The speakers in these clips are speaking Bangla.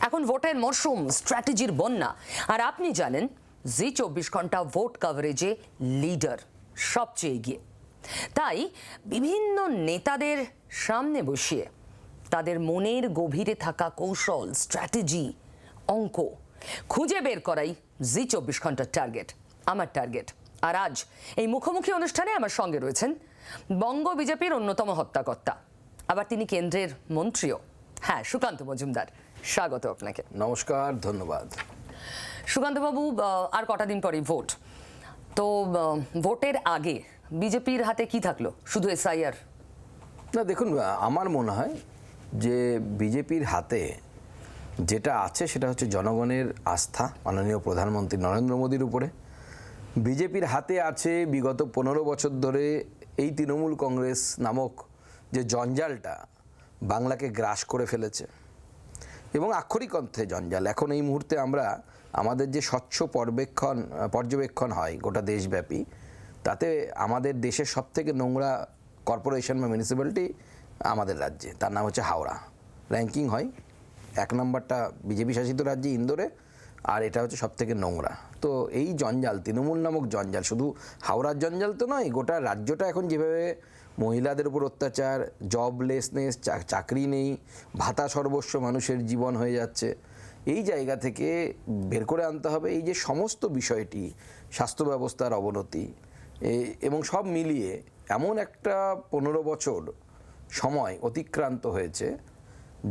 এখন ভোটের মরশুম, স্ট্র্যাটেজির বন্যা, আর আপনি জানেন জি 24 ঘন্টা ভোট কভারেজে লিডার সবচেয়ে এগিয়ে। তাই বিভিন্ন নেতাদের সামনে বসিয়ে তাদের মনের গভীরে থাকা কৌশল, স্ট্র্যাটেজি, অঙ্ক খুঁজে বের করাই জি 24 ঘন্টার টার্গেট, আমার টার্গেট। আর আজ এই মুখোমুখি অনুষ্ঠানে আমার সঙ্গে রয়েছেন বঙ্গ বিজেপির অন্যতম হত্যাকর্তা, আবার তিনি কেন্দ্রের মন্ত্রীও, হ্যাঁ, সুকান্ত মজুমদার। স্বাগত আপনাকে। নমস্কার, ধন্যবাদ। সুকান্তবাবু, আর কটা দিন পরেই ভোট, তো ভোটের আগে বিজেপির হাতে কি থাকলো? শুধু এসআইআর? না, দেখুন, আমার মনে হয় যে বিজেপির হাতে যেটা আছে সেটা হচ্ছে জনগণের আস্থা মাননীয় প্রধানমন্ত্রী নরেন্দ্র মোদীর উপরে। বিজেপির হাতে আছে বিগত 15 বছর ধরে এই তৃণমূল কংগ্রেস নামক যে জঞ্জালটা বাংলাকে গ্রাস করে ফেলেছে, এবং আক্ষরিক অর্থে জঞ্জাল। এখন এই মুহূর্তে আমরা আমাদের যে স্বচ্ছ পর্যবেক্ষণ হয় গোটা দেশব্যাপী, তাতে আমাদের দেশের সবথেকে নোংরা কর্পোরেশন বা মিউনিসিপ্যালিটি আমাদের রাজ্যে, তার নাম হচ্ছে হাওড়া। র্যাঙ্কিং হয় 1 নম্বরটা বিজেপি শাসিত রাজ্যে ইন্দোরে, আর এটা হচ্ছে সবথেকে নোংরা। তো এই জঞ্জাল, তৃণমূল নামক জঞ্জাল, শুধু হাওড়ার জঞ্জাল তো নয়, গোটা রাজ্যটা এখন যেভাবে মহিলাদের উপর অত্যাচার, জবলেসনেস, চাকরি নেই, ভাতা সর্বস্ব মানুষের জীবন হয়ে যাচ্ছে, এই জায়গা থেকে বের করে আনতে হবে এই যে সমস্ত বিষয়টি, স্বাস্থ্য ব্যবস্থার অবনতি এবং সব মিলিয়ে এমন একটা 15 বছর সময় অতিক্রান্ত হয়েছে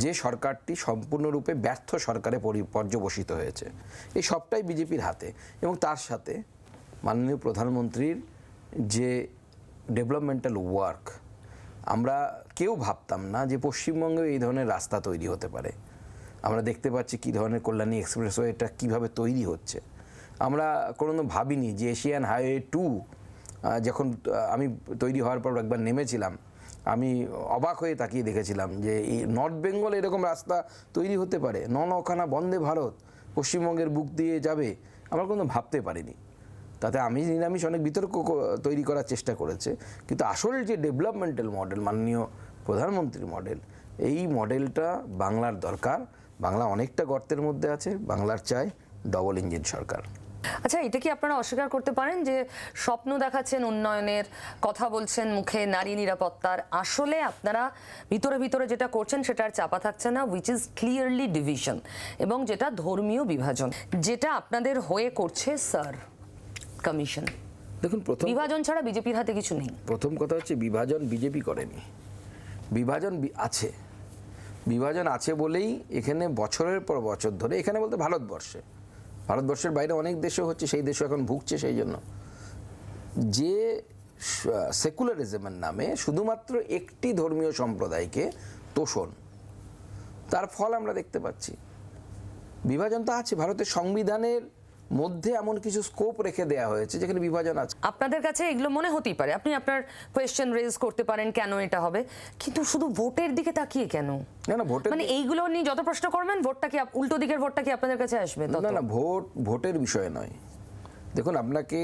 যে সরকারটি সম্পূর্ণরূপে ব্যর্থ সরকারে পর্যবসিত হয়েছে। এই সবটাই বিজেপির হাতে, এবং তার সাথে মাননীয় প্রধানমন্ত্রীর যে ডেভেলপমেন্টাল ওয়ার্ক, আমরা কেউ ভাবতাম না যে পশ্চিমবঙ্গে এই ধরনের রাস্তা তৈরি হতে পারে। আমরা দেখতে পাচ্ছি কী ধরনের কল্যাণী এক্সপ্রেসওয়েটা কীভাবে তৈরি হচ্ছে। আমরা কোনো ভাবিনি যে এশিয়ান হাইওয়ে 2 যখন আমি তৈরি হওয়ার পর একবার নেমেছিলাম, আমি অবাক হয়ে তাকিয়ে দেখেছিলাম যে এই নর্থ বেঙ্গল এরকম রাস্তা তৈরি হতে পারে, নখানা বন্দে ভারত পশ্চিমবঙ্গের বুক দিয়ে যাবে, আমরা কোনো ভাবতে পারিনি। তাতে আমি নিরামিষ অনেক বিতর্ক তৈরি করার চেষ্টা করেছে, কিন্তু আসল যে ডেভেলপমেন্টাল মডেল, মাননীয় প্রধানমন্ত্রীর মডেল, এই মডেলটা বাংলার দরকার। বাংলা অনেকটা গর্তের মধ্যে আছে, বাংলার চাই ডবল ইঞ্জিন সরকার। আচ্ছা, এটা কি আপনারা অস্বীকার করতে পারেন যে স্বপ্ন দেখাচ্ছেন উন্নয়নের, কথা বলছেন মুখে নারী নিরাপত্তার, আসলে আপনারা ভিতরে ভিতরে যেটা করছেন সেটা আর চাপা থাকছে না, উইচ ইজ ক্লিয়ারলি ডিভিশন, এবং যেটা ধর্মীয় বিভাজন, যেটা আপনাদের হয়ে করছে স্যার কমিশন? দেখুন, বিভাজন ছাড়া বিজেপির হাতে কিছু নেই। প্রথম কথা হচ্ছে বিভাজন বিজেপি করেনি, বিভাজন আছে বলেই এখানে বছরের পর বছর ধরে, এখানে বলতে ভারতবর্ষের বাইরে অনেক দেশও হচ্ছে, সেই দেশও এখন ভুগছে। সেই জন্য যে সেকুলারিজমের নামে শুধুমাত্র একটি ধর্মীয় সম্প্রদায়কে তোষণ, তার ফল আমরা দেখতে পাচ্ছি। বিভাজন তো আছে, ভারতের সংবিধানের মধ্যে এমন কিছু স্কোপ রেখে দেওয়া হয়েছে যেখানে বিভাজন আছে। আপনাদের কাছে এগুলো মনে হতেই পারে, আপনি আপনার কোয়েশ্চেন রেজ করতে পারেন কেন এটা হবে, কিন্তু শুধু ভোটের দিকে তাকিয়ে কেন? না, ভোটের মানে এইগুলো নিয়ে যত প্রশ্ন করবেন, ভোটটা কি উল্টো দিকের ভোটটা কি আপনাদের কাছে আসবে? না, ভোটের বিষয় নয়। দেখুন, আপনাকে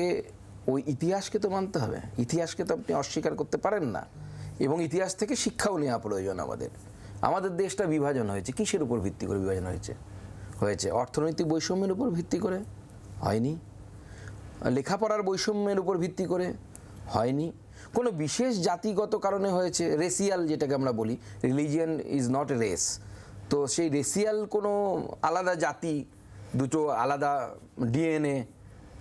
ওই ইতিহাসকে তো মানতে হবে, ইতিহাসকে তো আপনি অস্বীকার করতে পারেন না, এবং ইতিহাস থেকে শিক্ষাও নেওয়া প্রয়োজন আমাদের দেশটা বিভাজন হয়েছে কিসের উপর ভিত্তি করে বিভাজন হয়েছে? অর্থনৈতিক বৈষম্যের উপর ভিত্তি করে হয়নি, লেখাপড়ার বৈষম্যের উপর ভিত্তি করে হয়নি, কোনো বিশেষ জাতিগত কারণে হয়েছে। রেসিয়াল যেটাকে আমরা বলি, religion is not a race, তো সেই রেসিয়াল কোনো আলাদা জাতি, দুটো আলাদা ডিএনএ,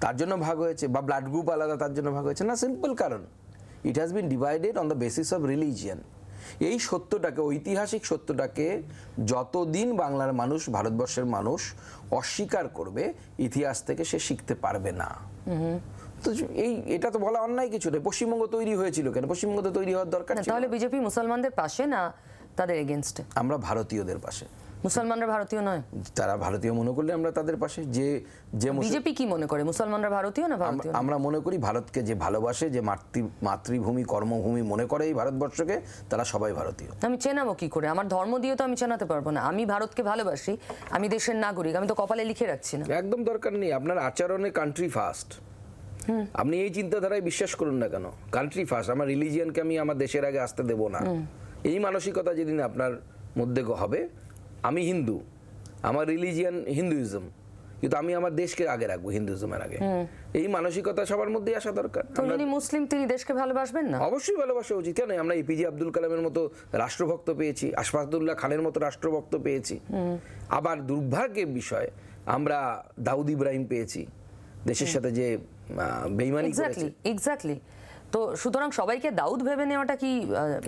তার জন্য ভাগ হয়েছে, বা ব্লাড গ্রুপ আলাদা তার জন্য ভাগ হয়েছে না। সিম্পল কারণ, it has been divided on the basis of religion. এই সত্যটাকে, ঐতিহাসিক সত্যটাকে যতদিন বাংলার মানুষ, ভারতবর্ষের মানুষ অস্বীকার করবে, ইতিহাস থেকে সে শিখতে পারবে না। তো এটা তো বলা অন্যায় কিছু নেই। পশ্চিমবঙ্গ তৈরি হয়েছিল কেন? পশ্চিমবঙ্গ তো তৈরি হওয়ার দরকার ছিল। তাহলে বিজেপি মুসলমানদের পাশে না তাদের এগেইনস্টে? আমরা ভারতীয়দের পাশে। মুসলমানরা ভারতীয় নয়? তারা ভারতীয় মনে করলে আমরা তাদের পাশে। যে বিজেপি কি মনে করে, মুসলমানরা ভারতীয় না ভারতীয়? আমরা মনে করি ভারতকে যে ভালোবাসে, যে মাতৃভূমি, কর্মভূমি মনে করে এই ভারতবর্ষকে, তারা সবাই ভারতীয়। আমি চেনাবো কি করে? আমার ধর্ম দিয়ে তো আমি চেনাতে পারবো না। আমি ভারতকে ভালোবাসি, আমি দেশের নাগরিক, আমি তো কপালে লিখে রাখছি না। একদম দরকার নেই। আপনার আচরণে কান্ট্রি ফার্স্ট, আপনি এই চিন্তাধারায় বিশ্বাস করুন না কেন, কান্ট্রি ফার্স্ট, আমার রিলিজিয়ানকে আমি আমার দেশের আগে আসতে দেবো না, এই মানসিকতা যেদিন আপনার মধ্যে হবে, আমি হিন্দু, আমার রিলিজিয়ান হিন্দুইজম, কিন্তু আমি আমার দেশকে আগে রাখবো হিন্দুইজমের আগে। এই মানসিকতা সবার মধ্যেই আসা দরকার। তো যিনি মুসলিম তিনি দেশকে ভালোবাসবেন না? অবশ্যই ভালোবাসা উচিত। কেন? আমরা এপিজে আব্দুল কালামের মতো রাষ্ট্রভক্ত পেয়েছি, আশফাকুল্লাহ খানের মতো রাষ্ট্রভক্ত পেয়েছি। আবার দুর্ভাগ্যের বিষয় আমরা দাউদ ইব্রাহিম পেয়েছি, দেশের সাথে যে বেইমানি করেছে। এক্স্যাক্টলি। তো সুতরাং সবাইকে দাউদ ভেবে নেওয়াটা কি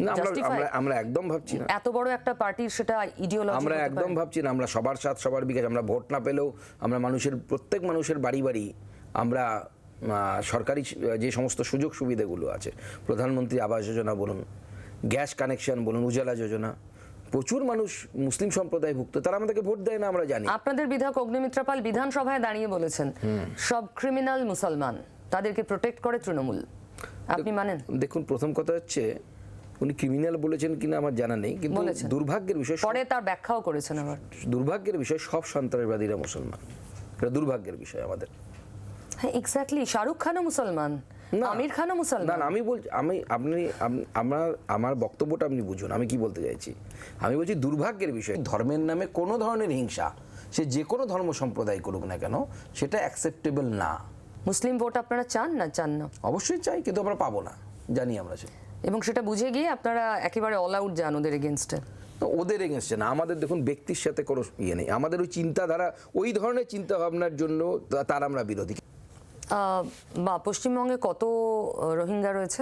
না, জাস্টিফাই? আমরা একদম ভাবছি না। এত বড় একটা পার্টির সেটা ইডিওলজি আমরা একদম ভাবছি না। আমরা সবার সাথ সবার বিকাশ, আমরা ভোট না পেলেও আমরা প্রত্যেক মানুষের বাড়ি বাড়ি আমরা সরকারি যে সমস্ত সুযোগ সুবিধাগুলো আছে, প্রধানমন্ত্রী আবাস যোজনা বলুন, গ্যাস কানেকশন বলুন, উজালা যোজনা, প্রচুর মানুষ মুসলিম সম্প্রদায়ভুক্ত, তারা আমাদেরকে ভোট দেয় না, আমরা জানি। আপনাদের বিধায়ক অগ্নিমিত্রা পাল বিধানসভায় দাঁড়িয়ে বলেছেন সব ক্রিমিনাল মুসলমান, তাদেরকে প্রোটেক্ট করে তৃণমূল। আপনি মানেন? দেখুন, প্রথম কথা হচ্ছে উনি ক্রিমিনাল বলেছেন কিনা আমার জানা নেই, কিন্তু দুর্ভাগ্যের বিষয়, পরে তার ব্যাখ্যাও করেছেন আবার। দুর্ভাগ্যের বিষয় সব সন্ত্রাসবাদীরা মুসলমান, এটা দুর্ভাগ্যের বিষয় আমাদের। হ্যাঁ, এক্স্যাক্টলি। শাহরুখ খানও মুসলমান, আমির খানও মুসলমান। না, আমি বলছি, আমার বক্তব্যটা আপনি বুঝুন আমি কি বলতে চাইছি। আমি বলছি দুর্ভাগ্যের বিষয়, ধর্মের নামে কোনো ধরনের হিংসা, সে যে কোনো ধর্ম সম্প্রদায় করুক না কেন, সেটা অ্যাকসেপ্টেবল না। মুসলিম ভোট আপনারা চান না? চান না? অবশ্যই চাই, কিন্তু আমরা পাবো না, জানি আমরা সে। এবং সেটা বুঝে গিয়ে আপনারা একেবারে অল আউট যান ওদের এগেনস্টে? ওদের এগেনস্টে না, আমাদের দেখুন ব্যক্তির সাথে কোনো ইয়ে নেই, আমাদের ওই চিন্তাধারা, ওই ধরনের চিন্তা ভাবনার জন্য তার আমরা বিরোধী। বা পশ্চিমবঙ্গে কত রোহিঙ্গা রয়েছে?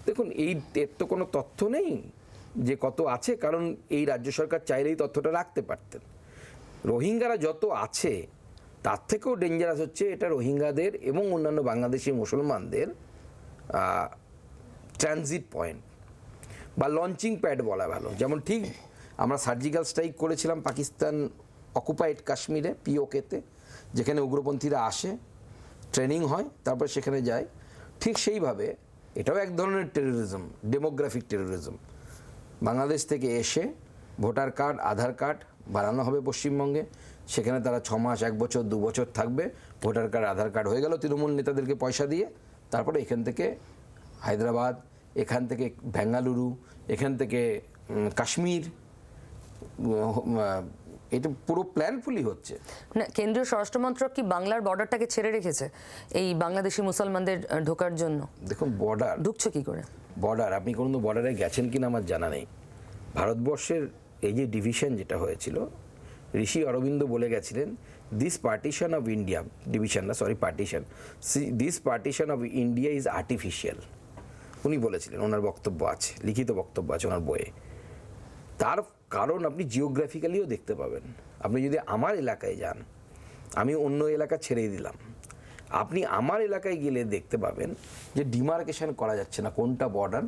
দেখুন, এর তো কোনো তথ্য নেই যে কত আছে, কারণ এই রাজ্য সরকার চাইলেই তথ্যটা রাখতে পারতেন। রোহিঙ্গারা যত আছে তার থেকেও ডেঞ্জারাস হচ্ছে এটা রোহিঙ্গাদের এবং অন্যান্য বাংলাদেশি মুসলমানদের ট্রানজিট পয়েন্ট বা লঞ্চিং প্যাড বলা ভালো। যেমন ঠিক আমরা সার্জিক্যাল স্ট্রাইক করেছিলাম পাকিস্তান অকুপাইড কাশ্মীরে, পিওকেতে, যেখানে উগ্রপন্থীরা আসে, ট্রেনিং হয়, তারপর সেখানে যায়, ঠিক সেইভাবে এটাও এক ধরনের টেরোরিজম, ডেমোগ্রাফিক টেরোরিজম। বাংলাদেশ থেকে এসে ভোটার কার্ড, আধার কার্ড বানানো হবে পশ্চিমবঙ্গে, সেখানে তারা 6 মাস, 1 বছর, 2 বছর থাকবে, ভোটার কার্ড, আধার কার্ড হয়ে গেল তৃণমূল নেতাদেরকে পয়সা দিয়ে, তারপরে এখান থেকে হায়দ্রাবাদ, এখান থেকে বেঙ্গালুরু, এখান থেকে কাশ্মীর, এটা পুরো প্ল্যানফুলি হচ্ছে। না, কেন্দ্রীয় স্বরাষ্ট্রমন্ত্রক কি বাংলার বর্ডারটাকে ছেড়ে রেখেছে এই বাংলাদেশি মুসলমানদের ঢোকার জন্য? দেখুন, বর্ডার ঢুকছে কি করে? বর্ডার, আপনি কোনো বর্ডারে গেছেন কিনা আমার জানা নেই। ভারতবর্ষের এই যে ডিভিশন যেটা হয়েছিল, ঋষি অরবিন্দ বলে গেছিলেন, this partition of India, division না, sorry, partition, this partition of India is artificial. উনি বলেছিলেন, ওনার বক্তব্য আছে, লিখিত বক্তব্য আছে ওনার বইয়ে। তার কারণ আপনি জিওগ্রাফিক্যালিও দেখতে পাবেন। আপনি যদি আমার এলাকায় যান, আমি অন্য এলাকা ছেড়েই দিলাম, আপনি আমার এলাকায় গেলে দেখতে পাবেন যে ডিমার্কেশন করা যাচ্ছে না, কোনটা বর্ডার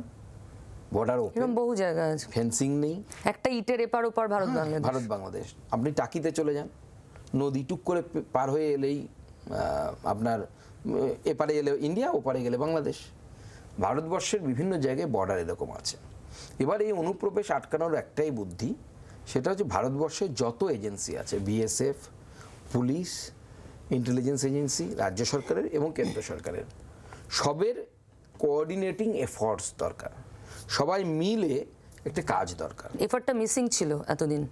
এরকম বহু জায়গা আছে, ফেন্সিং নেই, একটা ইটের এপার ওপার ভারত বাংলাদেশ। আপনি টাকিতে চলে যান, নদী টুক করে পার হয়ে এলেই আপনার এপারে এলে ইন্ডিয়া, ওপারে গেলে বাংলাদেশ। ভারতবর্ষের বিভিন্ন জায়গায় বর্ডার এরকম আছে। এবার এই অনুপ্রবেশ আটকানোর একটাই বুদ্ধি, সেটা হচ্ছে ভারতবর্ষের যত এজেন্সি আছে, বিএসএফ, পুলিশ, ইন্টেলিজেন্স এজেন্সি, রাজ্য সরকারের এবং কেন্দ্র সরকারের, সবের কোঅর্ডিনেটিং এফর্টস দরকার, সবাই মিলে একটা কাজ দরকার। এফর্টটা মিসিং ছিল এতদিন।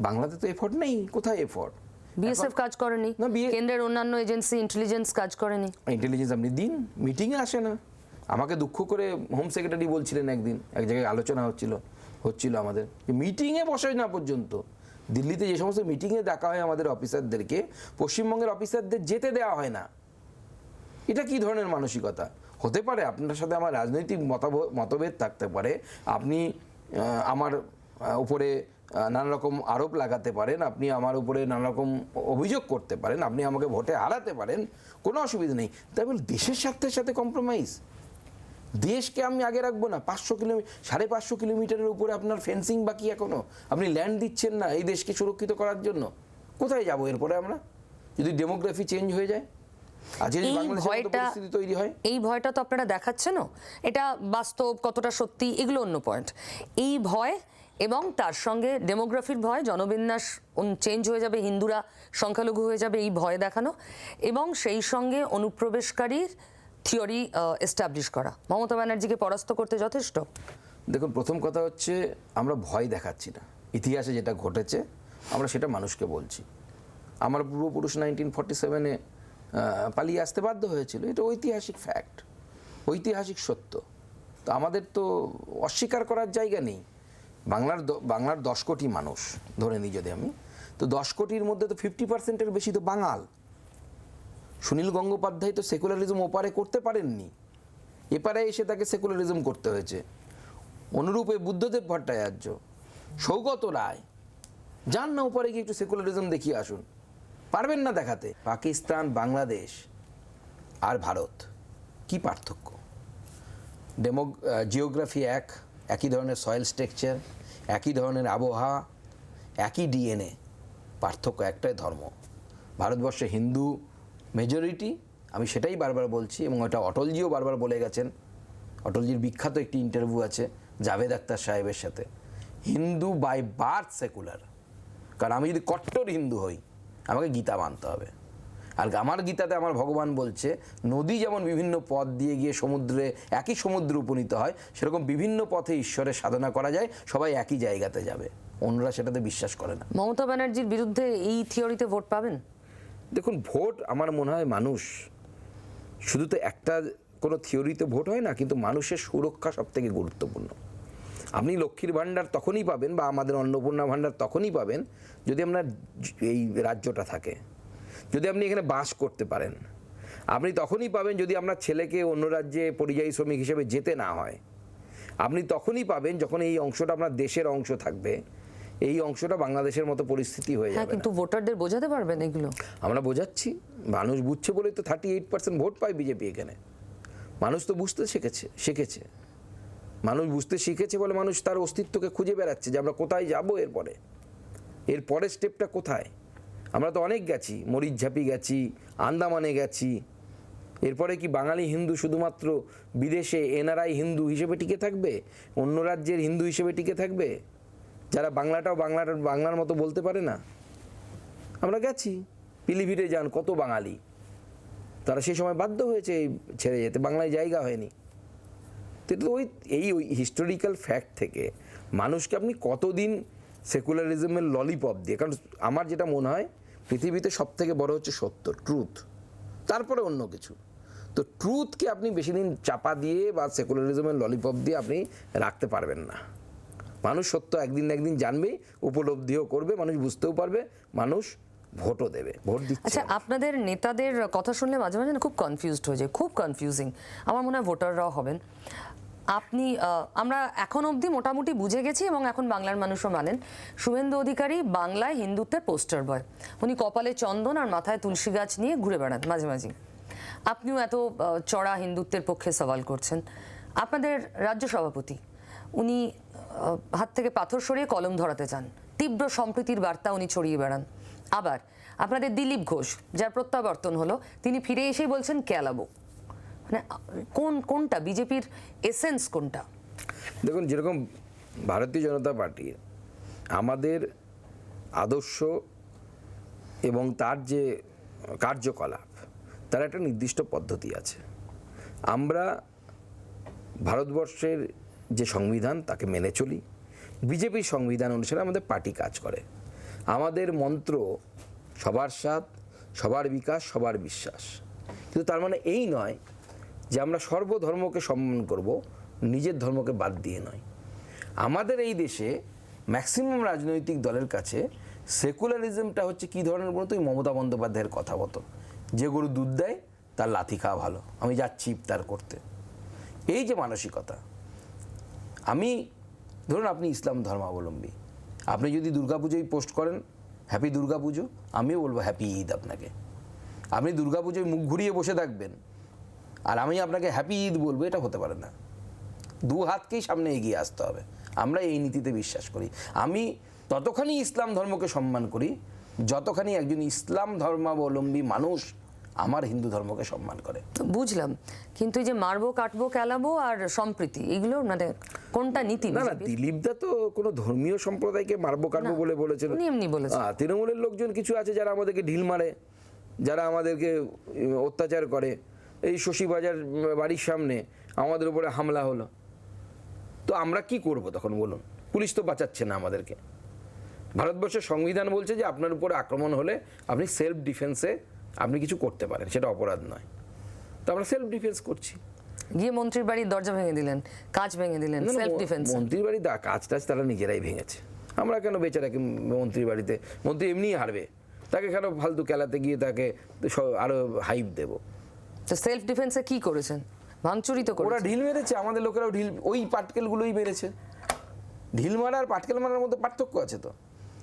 বাংলাতে তো এফর্ট নেই, কোথায় এফর্ট? বিএসএফ কাজ করেনি, কেন্দ্রের অন্যান্য এজেন্সি, ইন্টেলিজেন্স কাজ করেনি। ইন্টেলিজেন্স আপনি দিন, মিটিংয়ে আসে না। আমাকে দুঃখ করে হোম সেক্রেটারি বলছিলেন একদিন, এক জায়গায় আলোচনা হচ্ছিল আমাদের, মিটিংয়ে বসে না পর্যন্ত। দিল্লিতে যে সমস্ত মিটিংয়ে ডাকা হয় আমাদের অফিসারদেরকে, পশ্চিমবঙ্গের অফিসারদের যেতে দেওয়া হয় না। এটা কি ধরনের মানসিকতা হতে পারে? আপনার সাথে আমার রাজনৈতিক মতভেদ থাকতে পারে, আপনি আমার উপরে নানা রকম আরোপ লাগাতে পারেন, আপনি আমার উপরে নানা রকম অভিযোগ করতে পারেন, আপনি আমাকে ভোটে হারাতে পারেন, কোনো অসুবিধা নেই। তাই বলে দেশের স্বার্থের সাথে কম্প্রোমাইজ? দেশকে আমি আগে রাখবো না? 550 কিলোমিটারের উপরে আপনার ফেন্সিং বাকি, এখনো আপনি ল্যান্ড দিচ্ছেন না এই দেশকে সুরক্ষিত করার জন্য। কোথায় যাবো এরপরে আমরা, যদি ডেমোগ্রাফি চেঞ্জ হয়ে যায়? এই ভয়টা তো আপনারা দেখাচ্ছেন, এটা বাস্তব কতটা সত্যি এগুলো অন্য পয়েন্ট। এই ভয় এবং তার সঙ্গে ডেমোগ্রাফির ভয়, জনবিন্যাস চেঞ্জ হয়ে যাবে, হিন্দুরা সংখ্যালঘু হয়ে যাবে, এই ভয় দেখানো, এবং সেই সঙ্গে অনুপ্রবেশকারীর থিওরি এস্টাবলিশ করা মমতা ব্যানার্জিকে পরাস্ত করতে যথেষ্ট। দেখুন, প্রথম কথা হচ্ছে আমরা ভয় দেখাচ্ছি না। ইতিহাসে যেটা ঘটেছে আমরা সেটা মানুষকে বলছি। আমার পূর্বপুরুষ 1947-এ পালিয়ে আসতে বাধ্য হয়েছিল, এটা ঐতিহাসিক ফ্যাক্ট, ঐতিহাসিক সত্য। তো আমাদের তো অস্বীকার করার জায়গা নেই। বাংলার 10 কোটি মানুষ ধরে নিই যদি আমি, তো 10 কোটির মধ্যে তো 50%-এর বেশি তো বাঙাল। সুনীল গঙ্গোপাধ্যায় তো সেকুলারিজম ওপারে করতে পারেননি, এপারে এসে তাকে সেকুলারিজম করতে হয়েছে। অনুরূপে বুদ্ধদেব ভট্টাচার্য, সৌগত রায়, যান না ওপারে গিয়ে একটু সেকুলারিজম দেখিয়ে আসুন, পারবেন না দেখাতে। পাকিস্তান, বাংলাদেশ আর ভারত কি পার্থক্য? জিওগ্রাফি একই ধরনের সয়েল স্ট্রাকচার, একই ধরনের আবহাওয়া, একই ডিএনএ, পার্থক্য একটাই ধর্ম। ভারতবর্ষে হিন্দু মেজরিটি, আমি সেটাই বারবার বলছি, এবং ওটা অটলজিও বারবার বলে গেছেন। অটলজির বিখ্যাত একটি ইন্টারভিউ আছে জাভেদ আখতার সাহেবের সাথে, হিন্দু বাই বার্থ সেকুলার। কারণ আমি যদি কট্টর হিন্দু হই, আমাকে গীতা মানতে হবে। আর আমার গীতাতে আমার ভগবান বলছে, নদী যেমন বিভিন্ন পথ দিয়ে গিয়ে সমুদ্রে একই সমুদ্রে উপনীত হয়, সেরকম বিভিন্ন পথে ঈশ্বরের সাধনা করা যায়, সবাই একই জায়গাতে যাবে। অন্যরা সেটাতে বিশ্বাস করে না। মমতা ব্যানার্জির বিরুদ্ধে এই থিওরিতে ভোট পাবেন? দেখুন, ভোট আমার মনে হয় মানুষ শুধু তো একটা কোনো থিওরিতে ভোট হয় না, কিন্তু মানুষের সুরক্ষা সবথেকে গুরুত্বপূর্ণ। আপনি লক্ষ্মীর ভাণ্ডার তখনই পাবেন, বা আমাদের অন্নপূর্ণা ভাণ্ডার তখনই পাবেন যদি আপনার এই রাজ্যটা থাকে, যদি আপনি এখানে বাস করতে পারেন। আপনি তখনই পাবেন যদি আপনার ছেলেকে অন্য রাজ্যে পরিযায়ী শ্রমিক হিসেবে যেতে না হয়। আপনি তখনই পাবেন যখন এই অংশটা আপনার দেশের অংশ থাকবে, এই অংশটা বাংলাদেশের মতো পরিস্থিতি হয়ে হ্যাঁ, যাবে। কিন্তু ভোটারদের বোঝাতে পারবেন এগুলো? আমরা বোঝাচ্ছি, মানুষ বুঝছে বলেই তো 38% ভোট পায় বিজেপি এখানে। মানুষ তো বুঝতে শিখেছে। মানুষ বুঝতে শিখেছে বলে মানুষ তার অস্তিত্বকে খুঁজে বেড়াচ্ছে যে আমরা কোথায় যাব, এর পরের স্টেপটা কোথায়। আমরা তো অনেক গেছি, মরিচঝাপি গেছি, আন্দামানে গেছি। এরপরে কি বাঙালি হিন্দু শুধুমাত্র বিদেশে এনআরআই হিন্দু হিসেবে টিকে থাকবে, অন্য রাজ্যের হিন্দু হিসেবে টিকে থাকবে, যারা বাংলার মতো বলতে পারে না? আমরা গেছি, পিলিভিটে যান, কত বাঙালি, তারা সেই সময় বাধ্য হয়েছে ছেড়ে যেতে, বাংলায় জায়গা হয়নি। তো এই হিস্টোরিক্যাল ফ্যাক্ট থেকে মানুষকে আপনি কতদিন সেকুলারিজমের ললিপপ দিয়ে, কারণ আমার যেটা মনে হয় পৃথিবীতে সব থেকে বড় হচ্ছে সত্য, ট্রুথ, তারপরে অন্য কিছু। তো ট্রুথকে আপনি বেশি দিন চাপা দিয়ে বা সেকুলারিজমের ললিপপ দিয়ে আপনি রাখতে পারবেন না। মানুষ সত্য একদিন না একদিন জানবেই, উপলব্ধিও করবে, মানুষ বুঝতেও পারবে, মানুষ ভোটও দেবে, ভোট দিচ্ছে। আচ্ছা, আপনাদের নেতাদের কথা শুনলে মাঝে মাঝে না খুব কনফিউজড হয়ে যায়, খুব কনফিউজিং। আমার মনে হয় ভোটাররাও হবেন। আমরা এখন অবধি মোটামুটি বুঝে গেছি, এবং এখন বাংলার মানুষও মানেন, শুভেন্দু অধিকারী বাংলায় হিন্দুত্বের পোস্টার বয়। উনি কপালে চন্দন আর মাথায় তুলসী গাছ নিয়ে ঘুরে বেড়ান মাঝে মাঝে। আপনিও এত চড়া হিন্দুত্বের পক্ষে সওয়াল করছেন। আপনাদের রাজ্য সভাপতি, উনি হাত থেকে পাথর সরিয়ে কলম ধরাতে চান, তীব্র সম্প্রীতির বার্তা উনি ছড়িয়ে বেড়ান। আবার আপনাদের দিলীপ ঘোষ, যার প্রত্যাবর্তন হলো, তিনি ফিরে এসেই বলছেন কেলাবো। মানে কোনটা বিজেপির এসেন্স, কোনটা? দেখুন, যেরকম ভারতীয় জনতা পার্টির আমাদের আদর্শ এবং তার যে কার্যকলাপ, তার একটা নির্দিষ্ট পদ্ধতি আছে। আমরা ভারতবর্ষের যে সংবিধান তাকে মেনে চলি, বিজেপির সংবিধান অনুসারে আমাদের পার্টি কাজ করে। আমাদের মন্ত্র সবার সাথ, সবার বিকাশ, সবার বিশ্বাস। কিন্তু তার মানে এই নয় যে আমরা সর্বধর্মকে সম্মান করব, নিজের ধর্মকে বাদ দিয়ে নয়। আমাদের এই দেশে ম্যাক্সিমাম রাজনৈতিক দলের কাছে সেকুলারিজমটা হচ্ছে কী ধরনের বলতো, মমতা বন্দ্যোপাধ্যায়ের কথা মতো, যে গরু দুধ দেয় তার লাথি খাওয়া ভালো, আমি যাচ্ছি ইফতার করতে। এই যে মানসিকতা, আমি ধরুন আপনি ইসলাম ধর্মাবলম্বী, আপনি যদি দুর্গাপুজোয় পোস্ট করেন হ্যাপি দুর্গাপুজো, আমিও বলবো হ্যাপি ঈদ আপনাকে। আপনি দুর্গাপুজোয় মুখ ঘুরিয়ে বসে থাকবেন আর আমি আপনাকে হ্যাপি ঈদ বলবো, এটা হতে পারে না। দু হাতকেই সামনে এগিয়ে আসতে হবে। আমরা এই নীতিতে বিশ্বাস করি। আমি ততখানি ইসলাম ধর্মকে সম্মান করি যতখানি একজন ইসলাম ধর্মাবলম্বী মানুষ আমার হিন্দু ধর্মকে সম্মান করে। বুঝলাম, কিন্তু এই যে মারবো, কাটবো, কেলাবো আর সম্প্রীতি, এগুলো মানে কোনটা নীতি? না, দিলীপদা তো কোনো ধর্মীয় সম্প্রদায়কে মারবো কাটবো বলে বলেছেন, এমনি বলেছেন। তৃণমূলের লোকজন কিছু আছে যারা আমাদেরকে ঢিল মারে, যারা আমাদেরকে অত্যাচার করে। এই শশীবাজার বাড়ির সামনে আমাদের উপরে হামলা হলো, তো আমরা কি করব তখন বলুন? পুলিশ তো বাঁচাচ্ছে না আমাদেরকে। ভারতবর্ষের সংবিধান বলছে যে আপনার উপরে আক্রমণ হলে আপনি সেলফ ডিফেন্সে আপনি কিছু করতে পারেন, সেটা অপরাধ নয়। তো আমরা সেলফ ডিফেন্স করছি। গিয়ে মন্ত্রীর বাড়ির দরজা ভেঙে দিলেন, কাঁচ ভেঙে দিলেন, না, না, সেলফ ডিফেন্স। মন্ত্রীর বাড়ি কাজ টাজ তারা নিজেরাই ভেঙেছে। আমরা কেন বেচারাকে মন্ত্রীর বাড়িতে, মন্ত্রী এমনিই হারবে, তাকে কেন ফালতু খেলাতে গিয়ে তাকে আরো হাইপ দেব? তো সেলফ ডিফেন্সে কি করেছেন? ভাঙচুরি তো ওরা করেছেন। ঢিল মেরেছে, আমাদের লোকেরাও ঢিল, ওই পাটকেলগুলোই মেরেছে। ঢিল মারা আর পাটকেল মারার মধ্যে পার্থক্য আছে তো।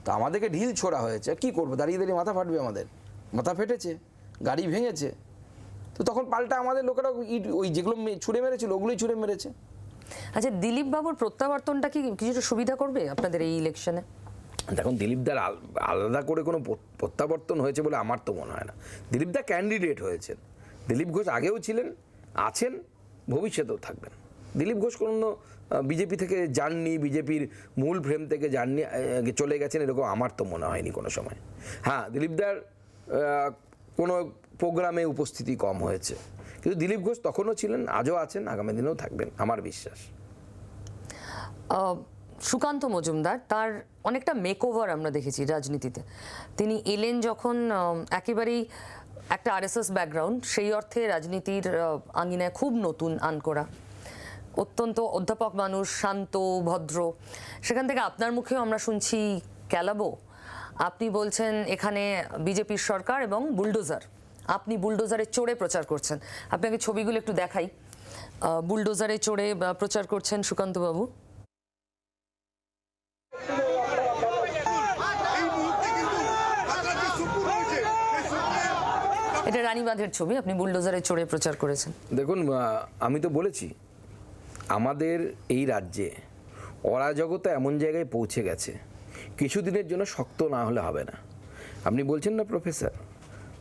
তো আমাদেরকে ঢিল ছোড়া হয়েছে, কি করবো, দাঁড়িয়ে দাঁড়িয়ে মাথা ফাটবে আমাদের? মাথা ফেটেছে, গাড়ি ভেঙেছে, তো তখন পাল্টা আমাদের লোকেরা ইট, ওই যেগুলো ছুঁড়ে মেরেছিল ওগুলোই ছুঁড়ে মেরেছে। আচ্ছা, দিলীপ বাবুর প্রত্যাবর্তনটা কি কিছুটা সুবিধা করবে আপনাদের এই ইলেকশনে? দেখুন, দিলীপদার আলাদা করে কোনো প্রত্যাবর্তন হয়েছে বলে আমার তো মনে হয় না। দিলীপদা ক্যান্ডিডেট হয়েছেন, দিলীপ ঘোষ আগেও ছিলেন, আছেন, ভবিষ্যতেও থাকবেন। দিলীপ ঘোষ কোনো বিজেপি থেকে যাননি, বিজেপির মূল ফ্রেম থেকে যাননি, চলে গেছেন, এরকম আমার তো মনে হয়নি কোনো সময়। হ্যাঁ, দিলীপদার কোনো প্রোগ্রামে উপস্থিতি কম হয়েছে, কিন্তু দিলীপ ঘোষ তখনও ছিলেন, আজও আছেন, আগামী দিনেও থাকবেন, আমার বিশ্বাস। সুকান্ত মজুমদার, তার অনেকটা মেকওভার আমরা দেখেছি রাজনীতিতে। তিনি এলেন যখন একেবারেই একটা আরএসএস ব্যাকগ্রাউন্ড, সেই অর্থে রাজনীতির আঙিনায় খুব নতুন আনকোড়া, অত্যন্ত অধ্যাপক মানুষ, শান্ত ভদ্র। সেখান থেকে আপনার মুখেও আমরা শুনছি ক্যালাবো। আপনি বলছেন এখানে বিজেপির সরকার এবং বুলডোজার, আপনি বুলডোজারে চড়ে প্রচার করছেন। আপনাকে ছবিগুলো একটু দেখাই। বুলডোজারে চড়ে প্রচার করছেন সুকান্তবাবু। এটা রানীবাঁধের ছবি, আপনি বুলডোজারে চড়ে প্রচার করেছেন। দেখুন, আমি তো বলেছি আমাদের এই রাজ্যে অরাজকতা এমন জায়গায় পৌঁছে গেছে, কিছুদিনের জন্য শক্ত না হলে হবে না। আপনি বলছেন না প্রফেসর,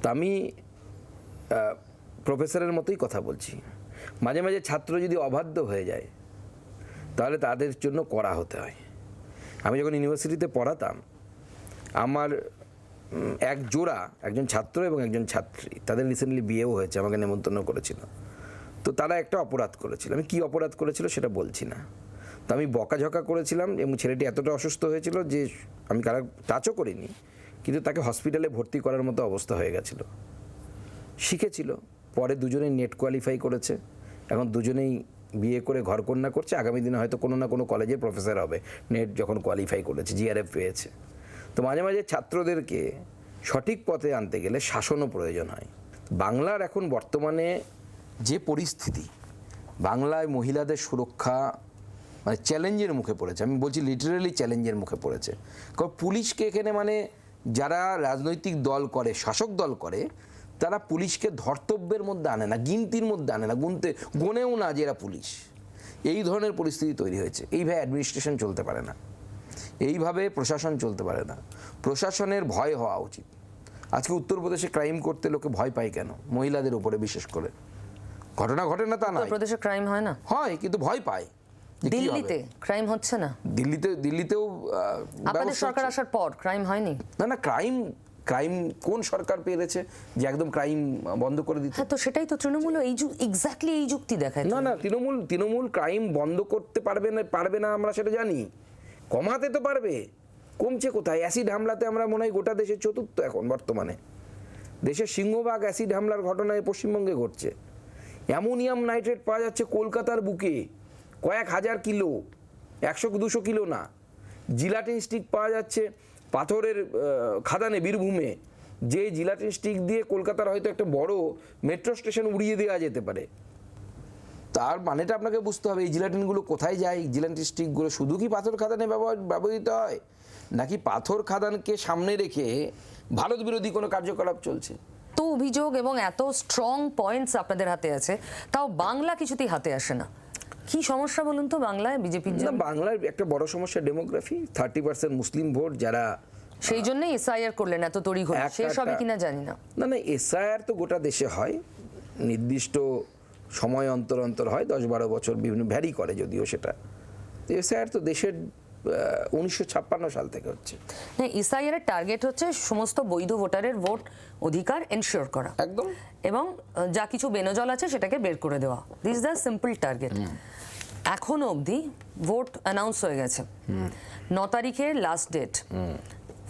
তা আমি প্রফেসরের মতোই কথা বলছি। মাঝে মাঝে ছাত্র যদি অবাধ্য হয়ে যায় তাহলে তাদের জন্য কড়া হতে হয়। আমি যখন ইউনিভার্সিটিতে পড়াতাম, আমার এক জোড়া, একজন ছাত্র এবং একজন ছাত্রী, তাদের রিসেন্টলি বিয়েও হয়েছে, আমাকে নেমন্তন্ন করেছিল। তো তারা একটা অপরাধ করেছিল, আমি কি অপরাধ করেছিল সেটা বলছি না। তো আমি বকাঝকা করেছিলাম এবং ছেলেটি এতটা অসুস্থ হয়েছিল যে আমি কারা টাচও করিনি, কিন্তু তাকে হসপিটালে ভর্তি করার মতো অবস্থা হয়ে গেছিলো। শিখেছিল, পরে দুজনেই নেট কোয়ালিফাই করেছে, এখন দুজনেই বিয়ে করে ঘরকন্যা করছে, আগামী দিনে হয়তো কোনো না কোনো কলেজের প্রফেসর হবে, নেট যখন কোয়ালিফাই করেছে, জিআরএফ পেয়েছে। তো মাঝে মাঝে ছাত্রদেরকে সঠিক পথে আনতে গেলে শাসনও প্রয়োজন হয়। বাংলার এখন বর্তমানে যে পরিস্থিতি, বাংলায় মহিলাদের সুরক্ষা মানে চ্যালেঞ্জের মুখে পড়েছে, আমি বলছি লিটারেলি চ্যালেঞ্জের মুখে পড়েছে। কারণ পুলিশকে এখানে মানে যারা রাজনৈতিক দল করে, শাসক দল করে, তারা পুলিশকে ধর্তব্যের মধ্যে আনে না, গিনতির মধ্যে আনে না, গুনেও না যে এরা পুলিশ। এই ধরনের পরিস্থিতি তৈরি হয়েছে। এইভাবে অ্যাডমিনিস্ট্রেশন চলতে পারে না, এইভাবে প্রশাসন চলতে পারে না। প্রশাসনের ভয় হওয়া উচিত। আজকে উত্তরপ্রদেশে ক্রাইম করতে লোকে ভয় পায় কেন? মহিলাদের উপরে বিশেষ করে। ঘটনা ঘটে না তা নয়, উত্তরপ্রদেশে ক্রাইম হয় না, হয়, কিন্তু ভয় পায়। দিল্লিতে ক্রাইম হচ্ছে না, দিল্লিতেও আপনাদের সরকার আসার পর ক্রাইম হয়নি। না, ক্রাইম কোন সরকার পেরেছে যে একদম ক্রাইম বন্ধ করে দিতে? হ্যাঁ, তো সেটাই তো তৃণমূল এক্স্যাক্টলি এই যুক্তি দেখায়। না, তৃণমূল ক্রাইম বন্ধ করতে পারবে না আমরা সেটা জানি, কমাতে তো পারবে। কমছে কোথায়? অ্যাসিড হামলাতে আমরা মনে হয় গোটা দেশের চতুর্থ এখন বর্তমানে। দেশের সিংহভাগ অ্যাসিড হামলার ঘটনায় পশ্চিমবঙ্গে ঘটছে। অ্যামোনিয়াম নাইট্রেট পাওয়া যাচ্ছে কলকাতার বুকে, কয়েক হাজার কিলো, 100-200 কিলো না। জিলাটিন স্টিক পাওয়া যাচ্ছে পাথরের খাদানে, বীরভূমে, যে জিলাটিন স্টিক দিয়ে কলকাতার হয়তো একটা বড় মেট্রো স্টেশন উড়িয়ে দেওয়া যেতে পারে। তার মানেটা আপনাকে বুঝতে হবে, এই জিলাটিনগুলো কোথায় যায়? জিলাটিন স্টিকগুলো শুধু কি পাথর খাদানে ব্যবহৃত হয়, নাকি পাথর খাদানকে সামনে রেখে ভারত বিরোধী কোনো কার্যকলাপ চলছে? তো অভিযোগ এবং এত স্ট্রং পয়েন্টস আপনাদের হাতে আছে, তাও বাংলা কিছুতেই হাতে আসে না। কি সমস্যা বলুন তো বাংলায় বিজেপির জন্য? বাংলার একটা বড় সমস্যা ডেমোগ্রাফি। 30% মুসলিম ভোট, যারা সেই জন্যই এসআইআর করলেন এত তড়িঘড়ি, শেষ হবে কিনা জানি না। না, এসআইআর তো গোটা দেশে হয়, নির্দিষ্ট সময় অন্তর অন্তর হয়, 10-12 বছর বিভিন্ন ভ্যারি করে যদিও সেটা। এসআইআর তো দেশের 1956 সাল থেকে হচ্ছে। না, এসআইআর এর টার্গেট হচ্ছে সমস্ত বৈধ ভোটারের ভোট অধিকার এনশিওর করা, একদম, এবং যা কিছু বেনজল আছে সেটাকে বের করে দেওয়া। This the simple target. এখনো অবধি ভোট অ্যানাউন্স হয়ে গেছে, 9 তারিখে লাস্ট ডেট।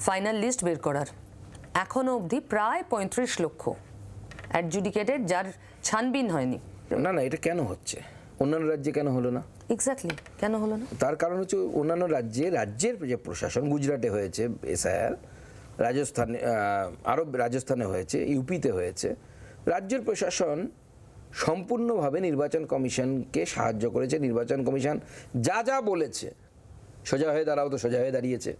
ফাইনাল লিস্ট বের করার এখনো অবধি প্রায় 35 লক্ষ অ্যাডজুডিকেটেড, যার ছানবিন হয়নি। না না, এটা কেন হচ্ছে? অন্যান্য রাজ্যে কেন হলো না? এক্স্যাক্টলি, কেন হলো না? তার কারণ হচ্ছে অন্যান্য রাজ্যের যে প্রশাসন, গুজরাটে হয়েছে এসআইআর, রাজস্থানে রাজস্থানে হয়েছে, ইউপিতে হয়েছে, রাজ্যের প্রশাসন সম্পূর্ণভাবে নির্বাচন কমিশনকে সাহায্য করেছে। নির্বাচন কমিশন যা যা বলেছে, সোজা হয়ে দাঁড়াও তো সোজা হয়ে দাঁড়িয়েছে,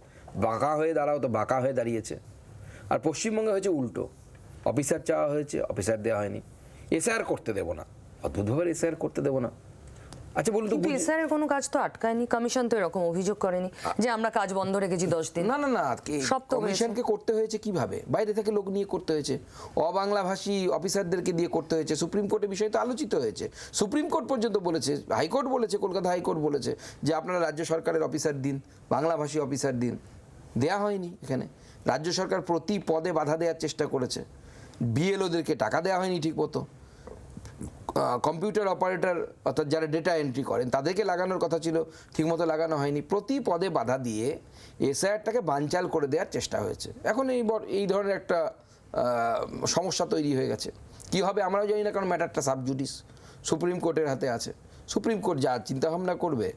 বাঁকা হয়ে দাঁড়াও তো বাঁকা হয়ে দাঁড়িয়েছে। আর পশ্চিমবঙ্গে হয়েছে উল্টো, অফিসার চাওয়া হয়েছে, অফিসার দেওয়া হয়নি। এসআইআর করতে দেবো না, অদ্ভুতভাবে এসআইআর করতে দেবো না। আচ্ছা বলুন তো, কিন্তু এসআইআর কোনো কাজ তো আটকায়নি, কমিশন তো এরকম অভিযোগ করেনি যে আমরা কাজ বন্ধ রেখেছি 10 দিন। না না না, সব তো কমিশনকে করতে হয়েছে কিভাবে? বাইরে থেকে লোক নিয়ে করতে হয়েছে, অবাংলাভাষী অফিসারদেরকে দিয়ে করতে হয়েছে। সুপ্রিম কোর্টে বিষয় তো আলোচিত হয়েছে, সুপ্রিম কোর্ট পর্যন্ত বলেছে, হাইকোর্ট বলেছে, কলকাতা হাইকোর্ট বলেছে যে আপনারা রাজ্য সরকারের অফিসার দিন, বাংলাভাষী অফিসার দিন। দেয়া হয়নি। এখানে রাজ্য সরকার প্রতি পদে বাধা দেওয়ার চেষ্টা করেছে, বিএলওদেরকে টাকা দেওয়া হয়নি ঠিক মতো, কম্পিউটার অপারেটর অর্থাৎ যারা ডেটা এন্ট্রি করেন তাদেরকে লাগানোর কথা ছিল, ঠিকমতো লাগানো হয়নি। প্রতি পদে বাধা দিয়ে এসআইআরটাকে বানচাল করে দেওয়ার চেষ্টা হয়েছে। এখন এই ধরনের একটা সমস্যা তৈরি হয়ে গেছে। কী হবে আমরাও জানি না, কারণ ম্যাটারটা সাবজুডিস, সুপ্রিম কোর্টের হাতে আছে। সুপ্রিম কোর্ট যা চিন্তাভাবনা করবে,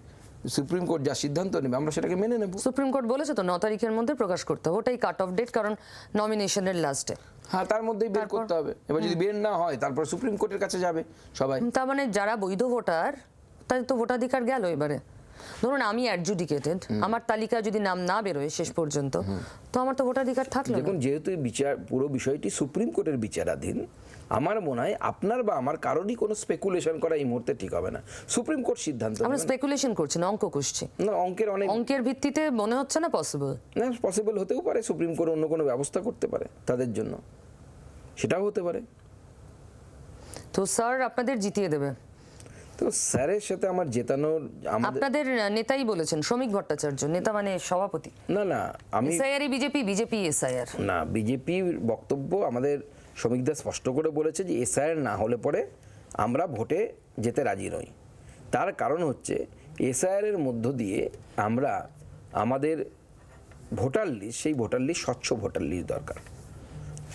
সুপ্রিম কোর্ট যা সিদ্ধান্ত নেবে, আমরা সেটাকে মেনে নেব। সুপ্রিম কোর্ট বলেছে তো 9 তারিখের মধ্যে প্রকাশ করতে হবে, ওটাই কাট অফ ডেট, কারণ নমিনেশনের লাস্টে। হ্যাঁ, তার মধ্যেই বের করতে হবে। এবার যদি বের না হয় তারপর সুপ্রিম কোর্টের কাছে যাবে সবাই। তার মানে যারা বৈধ ভোটার তাদের তো ভোটাধিকার গেল। এবারে ধরুন আমি অ্যাডজুডিকেটেড, আমার তালিকা যদি নাম না বেরোয় শেষ পর্যন্ত, তো আমার তো ভোটাধিকার থাকলো না। দেখুন, যেহেতু পুরো বিষয়টি সুপ্রিম কোর্টের বিচারাধীন, আমার মনে হয় আপনার বা আমার কারোরই কোনো স্পেকুলেশন করা এই মুহূর্তে ঠিক হবে না। সুপ্রিম কোর্ট সিদ্ধান্ত আমরা নেবে। স্পেকুলেশন করছি না, অঙ্ক কষছি। না, অঙ্কের ভিত্তিতে মনে হচ্ছে না পসিবল। না, পসিবল হতেও পারে, সুপ্রিম কোর্ট অন্য কোনো ব্যবস্থা করতে পারে তাদের জন্য, সেটাও হতে পারে। তো স্যার আপনাদের জিতিয়ে দেবে। তো স্যারের সাথে আমার জেতানোর, আপনাদের নেতাই বলেছেন, শ্রমিক ভট্টাচার্য, নেতা মানে সভাপতি। না না, আমি এসআইআর বিজেপি এসআইআর না, বিজেপির বক্তব্য আমাদের শ্রমিকদা স্পষ্ট করে বলেছে যে এসআইআর না হলে পরে আমরা ভোটে যেতে রাজি নই। তার কারণ হচ্ছে এসআইআরের মধ্য দিয়ে আমরা আমাদের ভোটার লিস্ট, সেই ভোটার লিস্ট স্বচ্ছ ভোটার লিস্ট দরকার।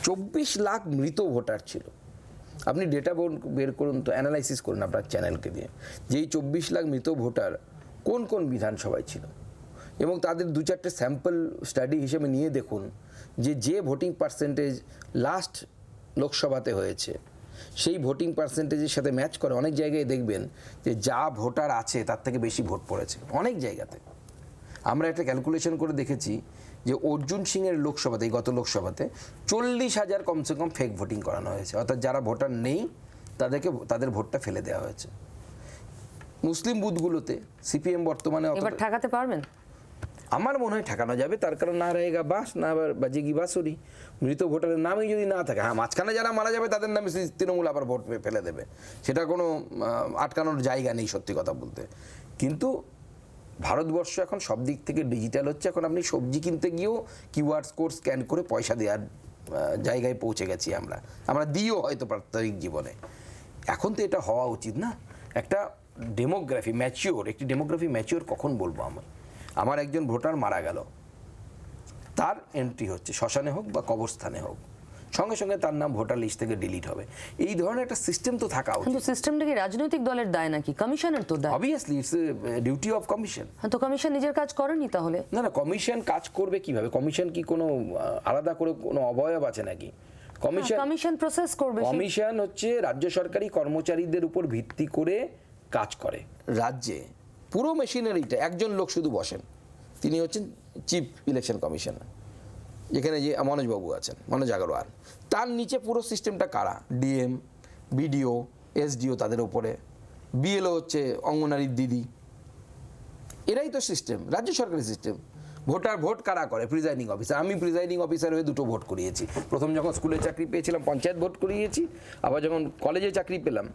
24 লাখ মৃত ভোটার ছিল। আপনি ডেটা বের করুন তো, অ্যানালাইসিস করুন আপনার চ্যানেলকে দিয়ে, যে এই 24 লাখ মৃত ভোটার কোন কোন বিধানসভায় ছিল, এবং তাদের 2-4টে স্যাম্পল স্টাডি হিসেবে নিয়ে দেখুন যে ভোটিং পার্সেন্টেজ লাস্ট লোকসভাতে হয়েছে সেই ভোটিং পার্সেন্টেজের সাথে ম্যাচ করে। অনেক জায়গায় দেখবেন যে যা ভোটার আছে তার থেকে বেশি ভোট পড়েছে অনেক জায়গাতে। আমরা একটা ক্যালকুলেশন করে দেখেছি যে অর্জুন সিংয়ের লোকসভাতে, এই গত লোকসভাতে 40,000 কমসে কম ফেক ভোটিং করানো হয়েছে, অর্থাৎ যারা ভোটার নেই তাদের ভোটটা ফেলে দেওয়া হয়েছে। মুসলিম বুথগুলোতে সিপিএম বর্তমানে এবার ঠেকাতে পারবেন? আমার মনে হয় ঠেকানো যাবে। তার কারণ না রয়েগা বাস, না বাজেগি বাঁশুরি। মৃত ভোটারের নামই যদি না থাকে, হ্যাঁ মাঝখানে যারা মারা যাবে তাদের নামে তৃণমূল আবার ভোট ফেলে দেবে, সেটা কোনো আটকানোর জায়গা নেই সত্যি কথা বলতে। কিন্তু ভারতবর্ষ এখন সব দিক থেকে ডিজিটাল হচ্ছে। এখন আপনি সবজি কিনতে গিয়েও কিউআর কোড স্ক্যান করে পয়সা দেওয়ার জায়গায় পৌঁছে গেছি আমরা দিও হয়তো প্রাত্যহিক জীবনে। এখন তো এটা হওয়া উচিত না। একটা একটি ডেমোগ্রাফি ম্যাচিওর কখন বলবো? আমার একজন ভোটার মারা গেল, তার এন্ট্রি হচ্ছে শ্মশানে হোক বা কবরস্থানে হোক, সঙ্গে সঙ্গে তার নাম ভোটার লিস্ট থেকে ডিলিট হবে। এই ধরনের একটা সিস্টেম তো থাকা উচিত। কিন্তু সিস্টেমটা কি রাজনৈতিক দলের দায় নাকি কমিশনের তো দায়? Obviously it's duty of commission. হ্যাঁ, তো কমিশন নিজের কাজ করেনি তাহলে? না, কমিশন কাজ করবে কিভাবে? কমিশন কি কোনো আলাদা করে কোনো অবয়ব আছে নাকি? কমিশন প্রসেস করবে। কমিশন হচ্ছে রাজ্য সরকারি কর্মচারীদের উপর ভিত্তি করে কাজ করে। রাজ্যে পুরো মেশিনারিটা একজন লোক শুধু বসেন, তিনি হচ্ছেন চিফ ইলেকশন কমিশনার, যেখানে যে মনোজবাবু আছেন, মনোজ আগরওয়াল। তার নিচে পুরো সিস্টেমটা কারা? ডিএম, বিডিও, এসডিও, তাদের উপরে বিএলও হচ্ছে অঙ্গনারীর দিদি। এরাই তো সিস্টেম, রাজ্য সরকারি সিস্টেম। ভোট কারা করে? Presiding officer. আমি প্রিজাইডিং অফিসার হয়ে 2টো ভোট করিয়েছি। প্রথম যখন স্কুলে চাকরি পেয়েছিলাম পঞ্চায়েত ভোট করিয়েছি, আবার যখন কলেজে চাকরি পেলাম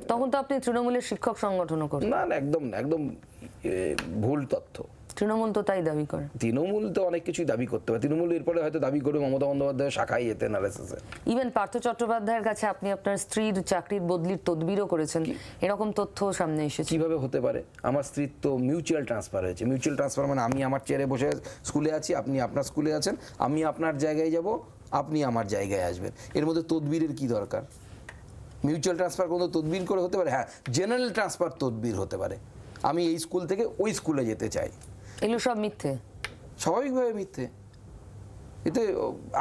তখন তো আপনি তৃণমূলের শিক্ষক সংগঠনও করেন? না, একদম ভুল তথ্য। তৃণমূল তো তাই দাবি করে। তৃণমূল তো অনেক কিছুই দাবি করতে পারে, তৃণমূল এরপরে হয়তো দাবি করবে মমতা বন্দ্যোপাধ্যায় শাখায় যেতেন আরএসএসে। ইভেন পার্থ চট্টোপাধ্যায়ের কাছে আপনি আপনার স্ত্রীর চাকরির বদলির তদবিরও করেছেন, এরকম তথ্য সামনে এসেছে। কিভাবে হতে পারে? আমার স্ত্রীর তো মিউচুয়াল ট্রান্সফার হয়েছে। মিউচুয়াল ট্রান্সফার মানে আমি আমার চেয়ারে বসে স্কুলে আছি, আপনি আপনার স্কুলে আছেন, আমি আপনার জায়গায় যাব, আপনি আমার জায়গায় আসবেন। এর মধ্যে তদবিরের কি দরকার? মিউচুয়াল ট্রান্সফার কোনো তদবির করে হতে পারে? হ্যাঁ, জেনারেল ট্রান্সফার তদবির হতে পারে। আমি এই স্কুল থেকে ওই স্কুলে যেতে চাই, এগুলো সব মিথ্যে, স্বাভাবিকভাবে মিথ্যে। এতে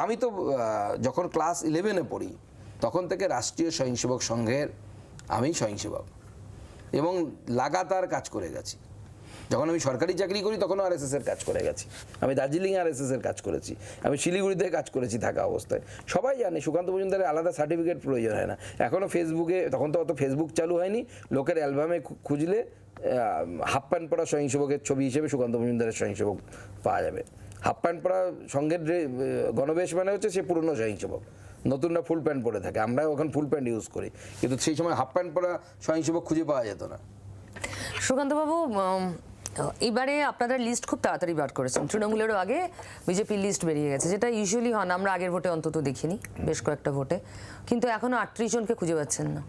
আমি তো যখন ক্লাস 11-এ পড়ি তখন থেকে রাষ্ট্রীয় স্বয়ংসেবক সংঘের আমি স্বয়ংসেবক এবং লাগাতার কাজ করে গেছি। যখন আমি সরকারি চাকরি করি তখনও আরএসএস এর কাজ করে গেছি, আমি দার্জিলিংয়ে আরএসএস এর কাজ করেছি, আমি শিলিগুড়িতে কাজ করেছি থাকা অবস্থায়। সবাই জানে সুকান্ত মজুমদারের আলাদা সার্টিফিকেট প্রয়োজন হয় না। এখনও ফেসবুকে, তখন তো অত ফেসবুক চালু হয়নি, লোকের অ্যালবামে খুঁজলে হাফ প্যান্ট পরা স্বয়ংসেবকের ছবি হিসেবে সুকান্ত মজুমদারের স্বয়ংসেবক পাওয়া যাবে। হাফ প্যান্ট পরা সঙ্গের গণবেশ মানে হচ্ছে সে পুরনো স্বয়ংসেবক, নতুনরা ফুল প্যান্ট পরে থাকে, আমরা ওখানে ফুল প্যান্ট ইউজ করি, কিন্তু সেই সময় হাফ প্যান্ট পরা স্বয়ংসেবক খুঁজে পাওয়া যেত না। সুকান্তবাবু, এবারে আপনাদের লিস্ট খুব তাড়াতাড়ি বার করেছেন, তৃণমূলেরও আগে বিজেপির লিস্ট বেরিয়ে গেছে, যেটা ইউজুয়ালি হয় না, আমরা আগের ভোটে অন্তত দেখিনি, বেশ কয়েকটা ভোটে, কিন্তু এখনো 38 জনকে খুঁজে পাচ্ছেন না।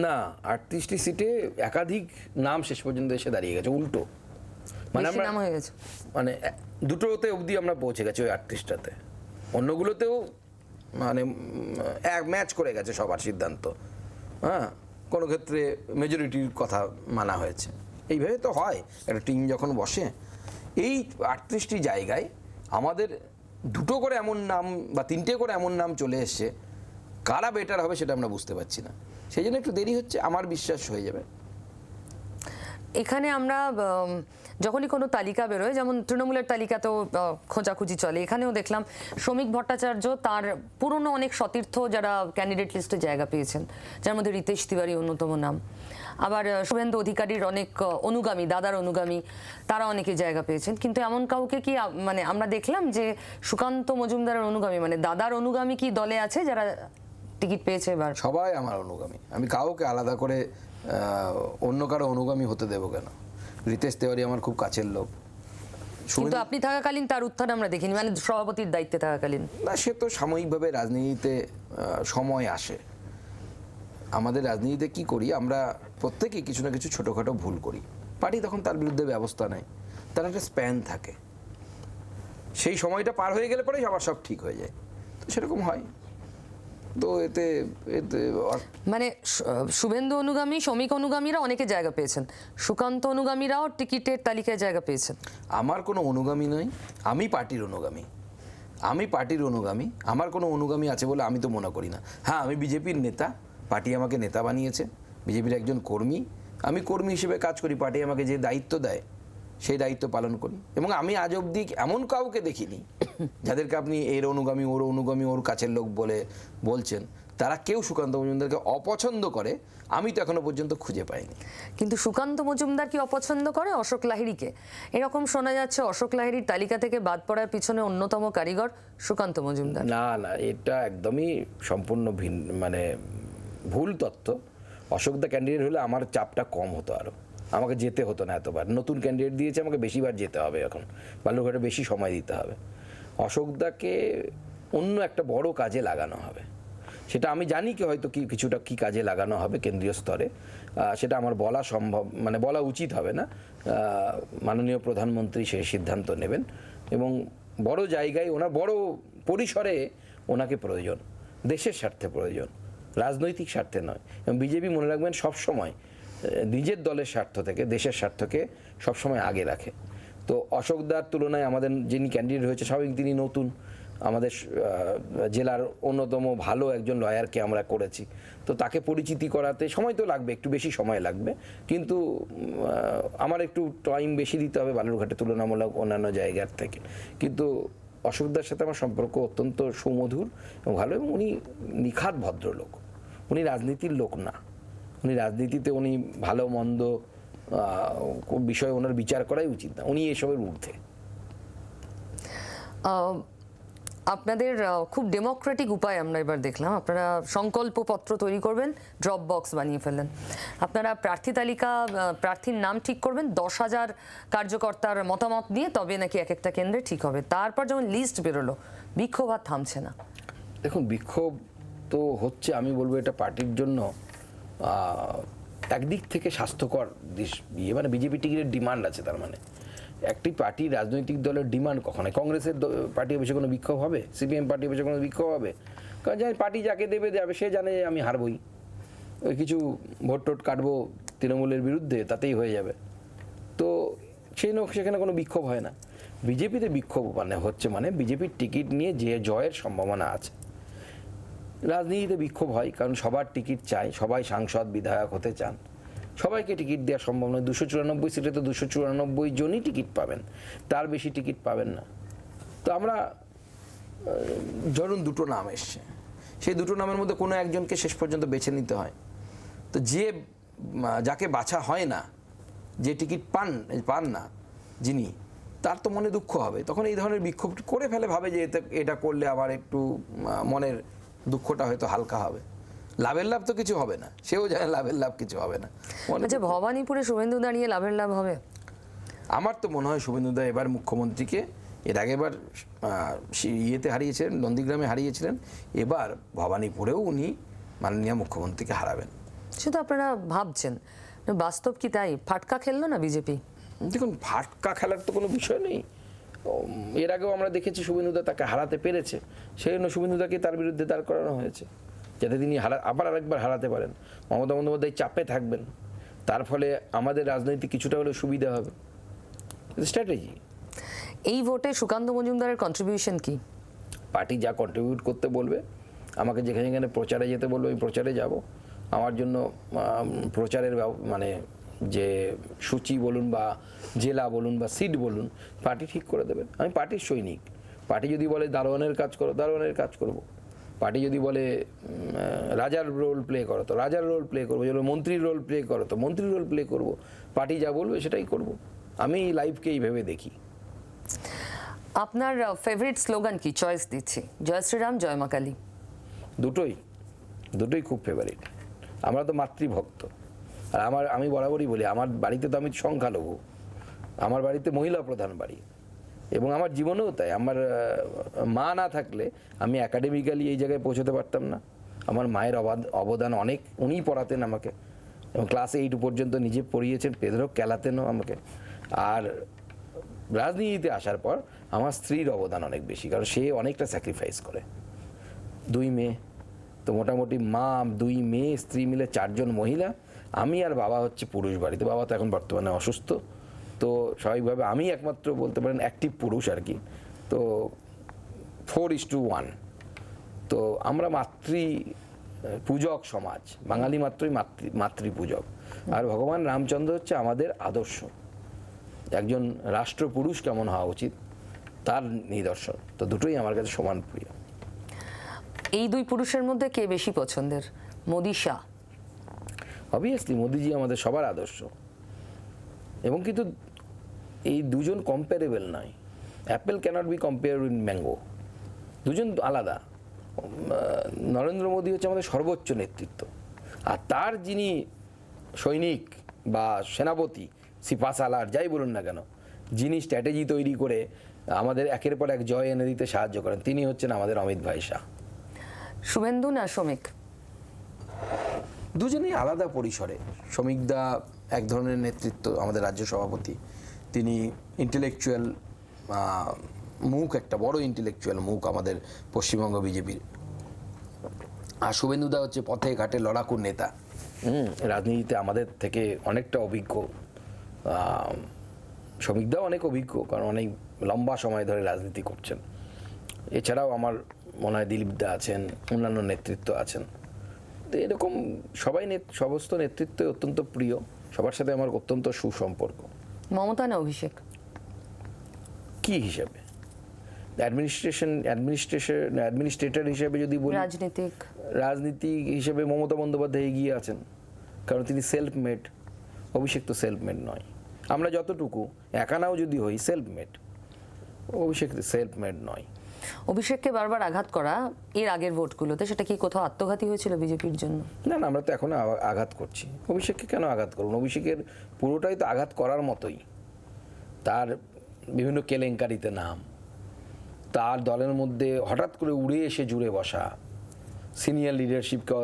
না, 38টি সিটে একাধিক নাম শেষ পর্যন্ত এসে দাঁড়িয়ে গেছে, উল্টো মানে বেশি আমরা নাম হয়ে গেছে, মানে দুটোতে অবধি আমরা পৌঁছে গেছি ওই 38টাতে, অন্যগুলোতেও মানে এক ম্যাচ করে গেছে সবার সিদ্ধান্ত। হ্যাঁ, কোনো ক্ষেত্রে মেজরিটির কথা মানা হয়েছে। এইভাবে তো হয় একটা টিম যখন বসে। এই 38টি জায়গায় আমাদের দুটো করে এমন নাম বা তিনটে করে এমন নাম চলে এসছে, কারা বেটার হবে সেটা আমরা বুঝতে পারছি না, সেই জন্য একটু দেরি হচ্ছে, আমার বিশ্বাস হয়ে যাবে। এখানে আমরা যখনই কোনো তালিকা বেরোয়, যেমন তৃণমূলের তালিকাতেও খোঁজাখুঁজি চলে, এখানেও দেখলাম শ্রমিক ভট্টাচার্য তার পুরনো অনেক সতীর্থ যারা ক্যান্ডিডেট লিস্টে জায়গা পেয়েছেন, যার মধ্যে রিতেশ তিওয়ারি অন্যতম নাম, আবার শুভেন্দু অধিকারীর অনেক অনুগামী, দাদার অনুগামী, তারা অনেকে জায়গা পেয়েছেন, কিন্তু এমন কাউকে কি মানে আমরা দেখলাম যে সুকান্ত মজুমদারের অনুগামী মানে দাদার অনুগামী কি দলে আছে যারা টিকিট পেয়েছে? এবার সবাই আমার অনুগামী, আমি কাউকে আলাদা করে অন্য কারো অনুগামী হতে দেবো কেন? রিতেশ তেওয়ারি আমার খুব কাছের লোক। কিন্তু আপনি থাকাকালীন তার উত্থান আমরা দেখিনি, মানে সভাপতির দায়িত্বে থাকাকালীন। না, সে তো সাময়িকভাবে রাজনীতিতে সময় আসে। আমাদের রাজনীতিতে কি করি আমরা, প্রত্যেকেই কিছু না কিছু ছোটোখাটো ভুল করি, পার্টি তখন তার বিরুদ্ধে ব্যবস্থা নেয়, তার একটা স্প্যান থাকে, সেই সময়টা পার হয়ে গেলে পরেই আবার সব ঠিক হয়ে যায়, তো সেরকম হয়। তো এতে এতে মানে শুভেন্দু অনুগামী, শ্রমিক অনুগামীরা অনেকে জায়গা পেয়েছেন, সুকান্ত অনুগামীরাও টিকিটের তালিকায় জায়গা পেয়েছেন। আমার কোনো অনুগামী নয়, আমি পার্টির অনুগামী, আমি পার্টির অনুগামী, আমার কোনো অনুগামী আছে বলে আমি তো মনে করি না। হ্যাঁ, আমি বিজেপির নেতা, পার্টি আমাকে নেতা বানিয়েছে, বিজেপির একজন কর্মী, আমি কর্মী হিসেবে কাজ করি, পার্টি আমাকে যে দায়িত্ব দেয় সেই দায়িত্ব পালন করি, এবং আমি আজ অবধি এমন কাউকে দেখিনি যাদেরকে আপনি এর অনুগামী, ওর অনুগামী, ওর কাছের লোক বলে বলছেন, তারা কেউ সুকান্ত মজুমদারকে অপছন্দ করে আমি তো এখনো পর্যন্ত খুঁজে পাইনি। কিন্তু সুকান্ত মজুমদার কি অপছন্দ করে অশোক লাহিড়ীকে? এরকম শোনা যাচ্ছে অশোক লাহিড়ীর তালিকা থেকে বাদ পড়ার পিছনে অন্যতম কারিগর সুকান্ত মজুমদার। না না, এটা একদমই সম্পূর্ণ ভিন্ন, মানে ভুল তথ্য। অশোকদা ক্যান্ডিডেট হলে আমার চাপটা কম হতো, আরও আমাকে যেতে হতো না এতবার। নতুন ক্যান্ডিডেট দিয়েছে, আমাকে বেশিবার যেতে হবে, এখন বালুরঘাটে বেশি সময় দিতে হবে। অশোকদাকে অন্য একটা বড় কাজে লাগানো হবে, সেটা আমি জানি কি হয়তো কিছুটা কি কাজে লাগানো হবে কেন্দ্রীয় স্তরে, সেটা আমার বলা সম্ভব, মানে বলা উচিত হবে না। মাননীয় প্রধানমন্ত্রী সেই সিদ্ধান্ত নেবেন, এবং বড় জায়গায় ওনার বড় পরিসরে ওনাকে প্রয়োজন, দেশের স্বার্থে প্রয়োজন, রাজনৈতিক স্বার্থে নয়। এবং বিজেপি মনে রাখবেন সবসময় নিজের দলের স্বার্থ থেকে দেশের স্বার্থকে সবসময় আগে রাখে। তো অশোকদার তুলনায় আমাদের যিনি ক্যান্ডিডেট হয়েছে, স্বাভাবিক তিনি নতুন, আমাদের জেলার অন্যতম ভালো একজন লয়ারকে আমরা করেছি, তো তাকে পরিচিতি করাতে সময় তো লাগবে, একটু বেশি সময় লাগবে, কিন্তু আমার একটু টাইম বেশি দিতে হবে বালুরঘাটে তুলনামূলক অন্যান্য জায়গার থেকে। কিন্তু অশোকদার সাথে আমার সম্পর্ক অত্যন্ত সুমধুর এবং ভালো, এবং উনি নিখাত ভদ্রলোক, উনি রাজনীতির লোক না, উনি রাজনীতিতে উনি ভালো মন্দ বিষয়ে ওনার বিচার করাই উচিত না, উনি এসবের ঊর্ধ্বে। আপনাদের খুব ডেমোক্রেটিক উপায় আমরা এবার দেখলাম, আপনারা সংকল্পপত্র তৈরি করবেন, ড্রপ বক্স বানিয়ে ফেললেন, আপনারা প্রার্থী তালিকা, প্রার্থীর নাম ঠিক করবেন, 10,000 কার্যকর্তার মতামত নিয়ে তবে নাকি এক একটা কেন্দ্রে ঠিক হবে। তারপর যখন লিস্ট বেরোলো, বিক্ষোভ আর থামছে না। দেখুন, বিক্ষোভ তো হচ্ছে, আমি বলবো এটা পার্টির জন্য একদিক থেকে স্বাস্থ্যকর মানে বিজেপি টিকিটের ডিমান্ড আছে। তার মানে একটি পার্টি, রাজনৈতিক দলের ডিমান্ড কখনো, কংগ্রেসের পার্টি অফিসে কোনো বিক্ষোভ হবে, সিপিএম পার্টি অফিসে কোনো বিক্ষোভ হবে? কারণ জানি পার্টি যাকে দেবে সে জানে যে আমি হারবই, ওই কিছু ভোট টোট কাটবো তৃণমূলের বিরুদ্ধে, তাতেই হয়ে যাবে। তো সেখানে কোনো বিক্ষোভ হয় না। বিজেপিতে বিক্ষোভ হচ্ছে বিজেপির টিকিট নিয়ে যে জয়ের সম্ভাবনা আছে। রাজনীতিতে বিক্ষোভ হয় কারণ সবার টিকিট চাই, সবাই সাংসদ বিধায়ক হতে চান, সবাইকে টিকিট দেওয়া সম্ভব নয়। 294 সিটে তো 294 জনই টিকিট পাবেন, তার বেশি টিকিট পাবেন না। তো আমরা ধরুন দুটো নাম এসছে, সেই দুটো নামের মধ্যে কোনো একজনকে শেষ পর্যন্ত বেছে নিতে হয়। তো যাকে বাছা হয় না, যে টিকিট পান না যিনি, তার তো মনে দুঃখ হবে। তখন এই ধরনের বিক্ষোভ করে ফেলে, ভাবে যে এটা করলে আবার একটু মনের দুঃখটা হয়তো হালকা হবে। লাভের লাভ তো কিছু হবে না, সেও জানে লাভের লাভ কিছু হবে না। আচ্ছা, ভবানীপুরে শুভেন্দু দাঁড়িয়ে লাভের লাভ হবে? আমার তো মনে হয় শুভেন্দুদা এবার মুখ্যমন্ত্রীকে, এর আগেবার ইয়েতে হারিয়েছিলেন, নন্দীগ্রামে হারিয়েছিলেন, এবার ভবানীপুরেও উনি মাননীয় মুখ্যমন্ত্রীকে হারাবেন। শুধু আপনারা ভাবছেন, বাস্তব কি তাই? ফাটকা খেললো না বিজেপি? দেখুন, ফাটকা খেলার তো কোনো বিষয় নেই। এর আগেও আমরা দেখেছি শুভেন্দুদা তাকে হারাতে পেরেছে, সেই জন্য শুভেন্দুদাকে তার বিরুদ্ধে দাঁড় করানো হয়েছে, যাতে তিনি আবার আরেকবার হারাতে পারেন। মমতা বন্দ্যোপাধ্যায় চাপে থাকবেন, তার ফলে আমাদের রাজনৈতিক কিছুটা হলেও সুবিধা হবে। স্ট্র্যাটেজি। এই ভোটে সুকান্ত মজুমদারের কন্ট্রিবিউশন কি? পার্টি যা কন্ট্রিবিউট করতে বলবে, আমাকে যেখানে যেখানে প্রচারে যেতে বলবে আমি প্রচারে যাব। আমার জন্য প্রচারের যে সূচি বলুন বা জেলা বলুন বা সিট বলুন, পার্টি ঠিক করে দেবেন। আমি পার্টির সৈনিক। পার্টি যদি বলে দারোয়ানের কাজ করো, দারোয়ানের কাজ করব। পার্টি যদি বলে রাজার রোল প্লে করো, তো রাজার রোল প্লে করবো। যদি মন্ত্রীর রোল প্লে করো, তো মন্ত্রীর রোল প্লে করব। পার্টি যা বলবে সেটাই করব। আমি লাইফকে এইভাবে দেখি। আপনার ফেভারিট স্লোগান কি? চয়েস দিচ্ছি, জয় শ্রীরাম, জয় মা কালী। দুটোই খুব ফেভারিট। আমরা তো মাতৃভক্ত। আর আমি বরাবরই বলি, আমার বাড়িতে তো আমি সংখ্যালঘু, আমার বাড়িতে মহিলা প্রধান বাড়ি, এবং আমার জীবনেও তাই। আমার মা না থাকলে আমি একাডেমিক্যালি এই জায়গায় পৌঁছতে পারতাম না। আমার মায়ের অবদান অনেক, উনিই পড়াতেন আমাকে, এবং ক্লাস 8 পর্যন্ত নিজে পড়িয়েছেন, পেদরক খেলাতেনও আমাকে। আর রাজনীতিতে আসার পর আমার স্ত্রীর অবদান অনেক বেশি, কারণ সে অনেকটা স্যাক্রিফাইস করে। 2 মেয়ে, তো মোটামুটি মা, 2 মেয়ে, স্ত্রী মিলে 4 জন মহিলা, আমি আর বাবা হচ্ছে পুরুষ বাড়িতে। বাবা তো এখন বর্তমানে অসুস্থ, তো স্বাভাবিকভাবে আমি একমাত্র বলতে পারেন অ্যাক্টিভ পুরুষ আর কি। তো 4:1। তো আমরা পূজক সমাজ, বাঙালি মাত্রই মাতৃপূজক। আর ভগবান রামচন্দ্র হচ্ছে আমাদের আদর্শ, একজন রাষ্ট্রপুরুষ কেমন হওয়া উচিত তার নিদর্শন। তো দুটোই আমার কাছে সমান প্রিয়। এই 2 পুরুষের মধ্যে কে বেশি পছন্দের? মোদি, শাহ? অবভিয়াসলি মোদিজি আমাদের সবার আদর্শ, এবং কিন্তু এই দুজন কম্পারেবল নয়। Apple cannot be compare with mango, দুজন আলাদা। নরেন্দ্র মোদী হচ্ছে আমাদের সর্বোচ্চ নেতৃত্ব, আর তার যিনি সৈনিক বা সেনাপতি, সিপাসালার যাই বলুন না কেন, যিনি স্ট্র্যাটেজি তৈরি করে আমাদের একের পর এক জয় এনে দিতে সাহায্য করেন, তিনি হচ্ছেন আমাদের অমিত ভাই শাহ। শুভেন্দু না শ্রমিক? দুজনেই আলাদা পরিসরে। শ্রমিকদা এক ধরনের নেতৃত্ব, আমাদের রাজ্য সভাপতি, তিনি ইন্টেলেকচুয়াল মুখ, একটা বড় ইন্টেলেকচুয়াল মুখ আমাদের পশ্চিমবঙ্গ বিজেপির। আর শুভেন্দুদা হচ্ছে পথে ঘাটে লড়াকুর নেতা। রাজনীতিতে আমাদের থেকে অনেকটা অভিজ্ঞ। শ্রমিকদাও অনেক অভিজ্ঞ, কারণ অনেক লম্বা সময় ধরে রাজনীতি করছেন। এছাড়াও আমার মনে হয় দিলীপদা আছেন, অন্যান্য নেতৃত্ব আছেন। তো এরকম সমস্ত নেতৃত্ব অত্যন্ত প্রিয়, সবার সাথে আমার অত্যন্ত সুসম্পর্ক। মমতা না অভিষেক? কি হিসাবে? অ্যাডমিনিস্ট্রেটর হিসেবে যদি বলি, রাজনীতি হিসেবে মমতা বন্দ্যোপাধ্যায় এগিয়ে আছেন, কারণ তিনি সেলফ মেড। অভিষেক তো সেলফ মেড নয়। আমরা যতটুকু একানাও যদি হই সেলফ মেড, অভিষেক সেলফ মেড নয়। অভিষেককে বারবার আঘাত করা এর আগের ভোটগুলোতে, সেটা কি কোথাও আত্মঘাতী হয়েছিল বিজেপির জন্য? না না, আমরা তো এখনো আঘাত করছি। অভিষেককে কেন আঘাত করুন? অভিষেকের পুরোটাই তো আঘাত করার মতোই। তার বিভিন্ন কেলেঙ্কারিতে নাম, তার দলের মধ্যে হঠাৎ করে উড়ে এসে জুড়ে বসা, সিনিয়র লিডারশিপকে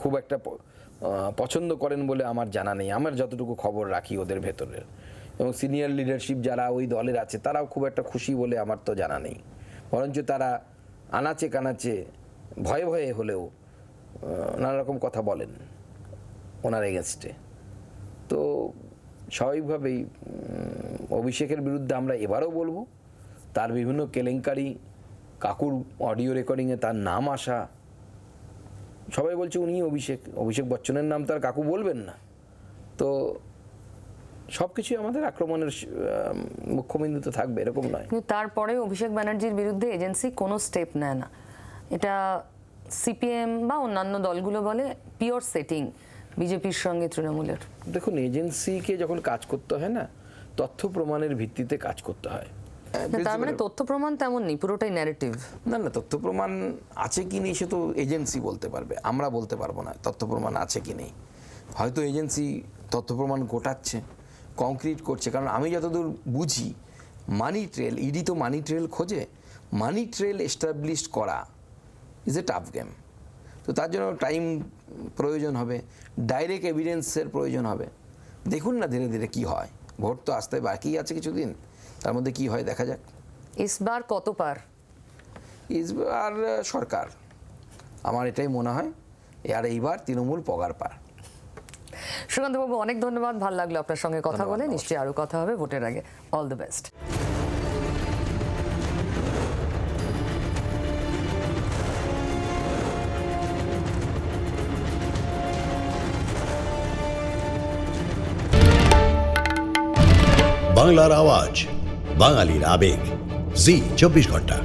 খুব একটা পছন্দ করেন বলে আমার জানা নেই, আমার যতটুকু খবর রাখি ওদের ভেতরের, এবং সিনিয়র লিডারশিপ যারা ওই দলের আছে তারাও খুব একটা খুশি বলে আমার তো জানা নেই। বরঞ্চ তারা আনাচে কানাচে ভয়ে ভয়ে হলেও নানা রকম কথা বলেন ওনার এগেনস্টে। তো স্বাভাবিকভাবেই অভিষেকের বিরুদ্ধে আমরা এবারও বলবো। তার বিভিন্ন কেলেঙ্কারি, কাকুর অডিও রেকর্ডিংয়ে তার নাম আসা, সবাই বলছে উনি অভিষেক বচ্চনের নাম তার কাকু বলবেন না। তো সব কিছুই আমাদের আক্রমণের মুখ্যবিন্দুতে থাকবে এরকম নয়। কিন্তু তারপরে অভিষেক ব্যানার্জির বিরুদ্ধে এজেন্সি কোনো স্টেপ নেয় না, এটা সিপিএম বা অন্যান্য দলগুলো বলে পিওর সেটিং বিজেপির সঙ্গে তৃণমূলের। দেখুন, এজেন্সিকে যখন কাজ করতে হয় না, তথ্য প্রমাণের ভিত্তিতে কাজ করতে হয়। না, তার মানে তথ্য প্রমাণ তেমন নেই, পুরোটাই ন্যারেটিভ। না না, তথ্য প্রমাণ আছে কি নেই সে তো এজেন্সি বলতে পারবে, আমরা বলতে পারবো না তথ্য প্রমাণ আছে কি নেই। হয়তো এজেন্সি তথ্য প্রমাণ গোটাচ্ছে, কংক্রিট করছে। কারণ আমি যতদূর বুঝি, মানি ট্রেল, ইডি তো মানি ট্রেল খোঁজে, মানি ট্রেল এস্টাবলিশ করা ইজ এ টাফ গেম। তো তার জন্য টাইম প্রয়োজন হবে, ডাইরেক্ট এভিডেন্সের প্রয়োজন হবে। দেখুন না ধীরে ধীরে কি হয়, ভোট তো আসতে বাকি আছে কিছুদিন, তার মধ্যে কি হয় দেখা যাক। ইসবার কত পার? ইসবার সরকার, আমার এটাই মনে হয়। আর এইবার তৃণমূল পগার পার। সুকান্তবাবু, অনেক ধন্যবাদ, ভালো লাগলো আপনার সঙ্গে কথা বলে। নিশ্চয়ই আরও কথা হবে ভোটের আগে। All the best. বাংলার আওয়াজ, বাঙালির আবেগ, জি 24 ঘন্টা।